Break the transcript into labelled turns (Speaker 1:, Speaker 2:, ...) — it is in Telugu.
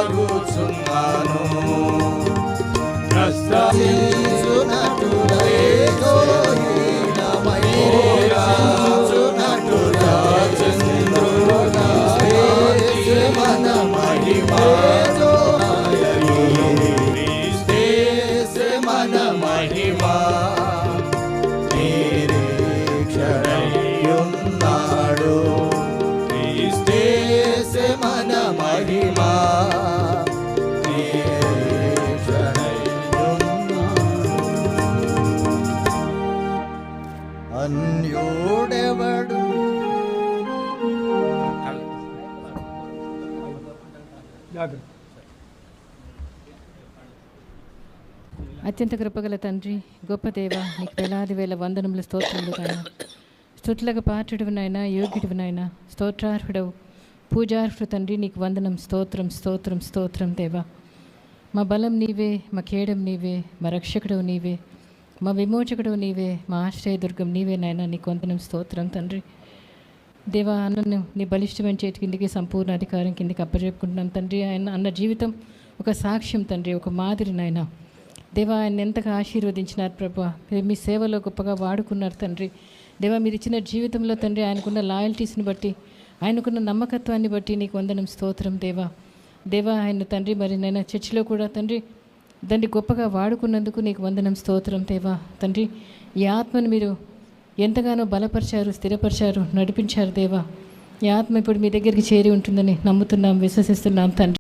Speaker 1: అడుగుచున్నాను. అన్యుడెవడు
Speaker 2: అత్యంత కృపగల తండ్రి, గొప్ప దేవ, నీకు వేలాది వేల వందనములు స్తోత్రములు నాయన. స్తుతులకు పాత్రుడివి నాయన, యోగ్యుడివి నాయన, స్తోత్రార్హుడవు, పూజార్హుడు తండ్రి, నీకు వందనం. స్తోత్రం స్తోత్రం స్తోత్రం దేవా. మా బలం నీవే, మా కేడం నీవే, మా రక్షకుడు నీవే, మా విమోచకుడు నీవే, మా ఆశ్రయదుర్గం నీవే నాయన. నీకు వందనం స్తోత్రం తండ్రి. దేవా, అన్నను నీ బలిష్టమైన చేతి కిందికి, సంపూర్ణ అధికారం కిందికి అప్పచెప్పుకుంటున్నాను తండ్రి. ఆయన అన్న జీవితం ఒక సాక్ష్యం తండ్రి, ఒక మాదిరి నాయన. దేవా, ఆయన ఎంతగా ఆశీర్వదించినారు ప్రభా, మీ సేవలో గొప్పగా వాడుకున్నారు తండ్రి. దేవా, మీరు ఇచ్చిన జీవితంలో తండ్రి ఆయనకున్న లాయల్టీస్ని బట్టి, ఆయనకున్న నమ్మకత్వాన్ని బట్టి నీకు వందనం స్తోత్రం దేవా. దేవా, ఆయన తండ్రి మరి నేను చర్చిలో కూడా తండ్రి దాన్ని గొప్పగా వాడుకున్నందుకు నీకు వందనం స్తోత్రం దేవా. తండ్రి, ఈ ఆత్మను మీరు ఎంతగానో బలపరిచారు, స్థిరపరిచారు, నడిపించారు దేవా. ఈ ఆత్మ ఇప్పుడు మీ దగ్గరికి చేరి ఉంటుందని నమ్ముతున్నాం, విశ్వసిస్తున్నాం తండ్రి.